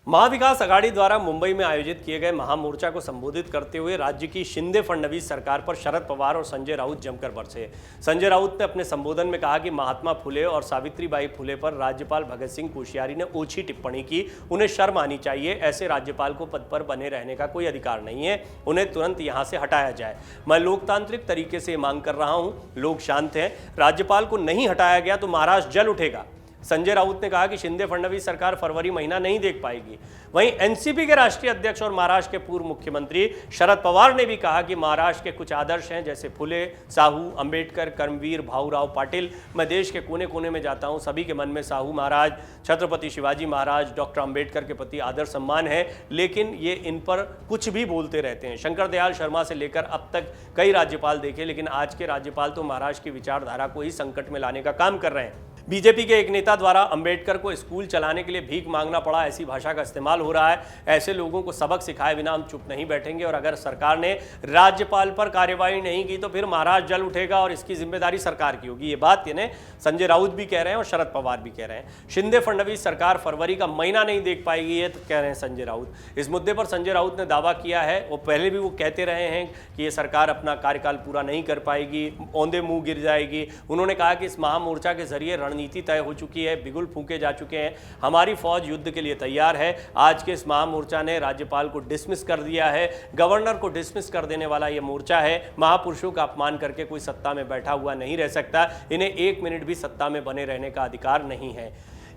महाविकास अघाड़ी द्वारा मुंबई में आयोजित किए गए महामोर्चा को संबोधित करते हुए राज्य की शिंदे फडणवीस सरकार पर शरद पवार और संजय राउत जमकर बरसे। संजय राउत ने अपने संबोधन में कहा कि महात्मा फुले और सावित्रीबाई फुले पर राज्यपाल भगत सिंह कोश्यारी ने ओछी टिप्पणी की। उन्हें शर्म आनी चाहिए। ऐसे राज्यपाल को पद पर बने रहने का कोई अधिकार नहीं है। उन्हें तुरंत यहां से हटाया जाए। मैं लोकतांत्रिक तरीके से मांग कर रहा हूं। लोग शांत हैं। राज्यपाल को नहीं हटाया गया तो महाराष्ट्र जल उठेगा। संजय राउत ने कहा कि शिंदे फडणवीस सरकार फरवरी महीना नहीं देख पाएगी। वहीं एनसीपी के राष्ट्रीय अध्यक्ष और महाराष्ट्र के पूर्व मुख्यमंत्री शरद पवार ने भी कहा कि महाराष्ट्र के कुछ आदर्श हैं, जैसे फुले, साहू, अंबेडकर, कर्मवीर, भाऊराव पाटिल। मैं देश के कोने कोने में जाता हूं, सभी के मन में साहू महाराज, छत्रपति शिवाजी महाराज, डॉक्टर अंबेडकर के प्रति आदर सम्मान है, लेकिन ये इन पर कुछ भी बोलते रहते हैं। शंकर दयाल शर्मा से लेकर अब तक कई राज्यपाल देखे, लेकिन आज के राज्यपाल तो महाराष्ट्र की विचारधारा को ही संकट में लाने का काम कर रहे हैं। बीजेपी के एक नेता द्वारा अंबेडकर को स्कूल चलाने के लिए भीख मांगना पड़ा, ऐसी भाषा का इस्तेमाल हो रहा है। ऐसे लोगों को सबक सिखाए बिना हम चुप नहीं बैठेंगे और अगर सरकार ने राज्यपाल पर कार्यवाही नहीं की तो फिर महाराष्ट्र जल उठेगा और इसकी जिम्मेदारी सरकार की होगी। ये बात यानी संजय राउत भी कह रहे हैं और शरद पवार भी कह रहे हैं। शिंदे फडणवीस सरकार फरवरी का महीना नहीं देख पाएगी, ये तो कह रहे हैं संजय राउत। इस मुद्दे पर संजय राउत ने दावा किया है, वो पहले भी वो कहते रहे हैं कि ये सरकार अपना कार्यकाल पूरा नहीं कर पाएगी, औंधे मुंह गिर जाएगी। उन्होंने कहा कि इस महामोर्चा के जरिए नीति तय हो चुकी है, बिगुल फूंके जा चुके हैं, हमारी फौज युद्ध के लिए तैयार है। आज के इस महामोर्चा ने राज्यपाल को डिसमिस कर दिया है, गवर्नर को डिसमिस कर देने वाला यह मोर्चा है। महापुरुषों का अपमान करके कोई सत्ता में बैठा हुआ नहीं रह सकता। इन्हें एक मिनट भी सत्ता में बने रहने का अधिकार नहीं है।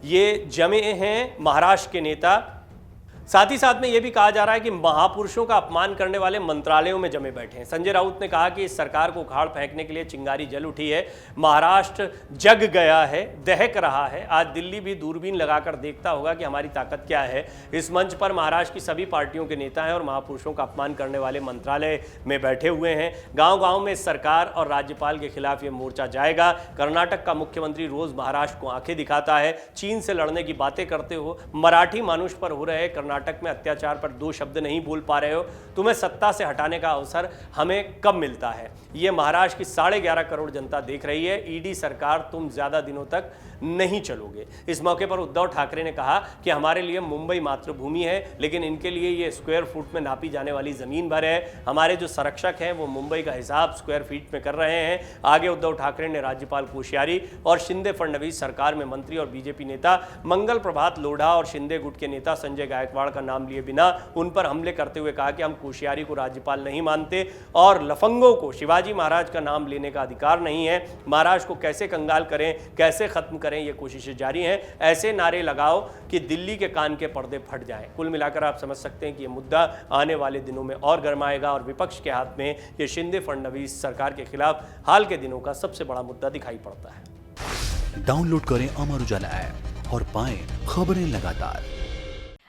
ये जमे हैं महाराष्ट्र के नेता। साथ ही साथ में यह भी कहा जा रहा है कि महापुरुषों का अपमान करने वाले मंत्रालयों में जमे बैठे हैं। संजय राउत ने कहा कि इस सरकार को उखाड़ फेंकने के लिए चिंगारी जल उठी है। महाराष्ट्र जग गया है, दहक रहा है। आज दिल्ली भी दूरबीन लगाकर देखता होगा कि हमारी ताकत क्या है। इस मंच पर महाराष्ट्र की सभी पार्टियों के नेता हैं और महापुरुषों का अपमान करने वाले मंत्रालय में बैठे हुए हैं। गांव-गांव में सरकार और राज्यपाल के खिलाफ ये मोर्चा जाएगा। कर्नाटक का मुख्यमंत्री रोज महाराष्ट्र को आंखें दिखाता है। चीन से लड़ने की बातें करते हो, मराठी मानुष पर हो रहे कर्नाटक में अत्याचार पर दो शब्द नहीं बोल पा रहे हो। तुम्हें सत्ता से हटाने का अवसर हमें कब मिलता है? ये महाराष्ट्र की 11.5 करोड़ जनता देख रही है। ईडी सरकार, तुम ज्यादा दिनों तक नहीं चलोगे। इस मौके पर उद्धव ठाकरे ने कहा कि हमारे लिए मुंबई मातृभूमि है, लेकिन इनके लिए ये स्क्वायर फुट में नापी जाने वाली जमीन भर है। हमारे जो संरक्षक हैं वो मुंबई का हिसाब स्क्वायर फीट में कर रहे हैं। आगे उद्धव ठाकरे ने राज्यपाल कोश्यारी और शिंदे फडणवीस सरकार में मंत्री और बीजेपी नेता मंगल प्रभात लोढ़ा और शिंदे गुट के नेता संजय गायकवाड़ का नाम लिए बिना उन पर हमले करते हुए कहा कि हम कोश्यारी को राज्यपाल नहीं मानते और लफंगों को शिवाजी महाराज का नाम लेने का अधिकार नहीं है। महाराज को कैसे कंगाल करें, कैसे खत्म करें, ये कोशिशें जारी हैं। ऐसे नारे लगाओ कि दिल्ली के कान के पर्दे फट जाएं। कुल मिलाकर आप समझ सकते हैं कि ये मुद्दा आने वाले दिनों में और गरमाएगा और विपक्ष के हाथ में ये शिंदे फडणवीस सरकार के खिलाफ हाल के दिनों का सबसे बड़ा मुद्दा दिखाई पड़ता है। डाउनलोड करें अमर उजाला ऐप और पाएं खबरें लगातार।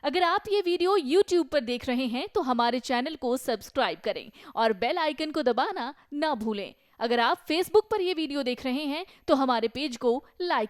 अगर आप ये वीडियो YouTube पर देख रहे हैं तो हमारे चैनल को सब्सक्राइब करें और बेल आइकन को दबाना ना भूलें। अगर आप Facebook पर ये वीडियो देख रहे हैं तो हमारे पेज को लाइक करें।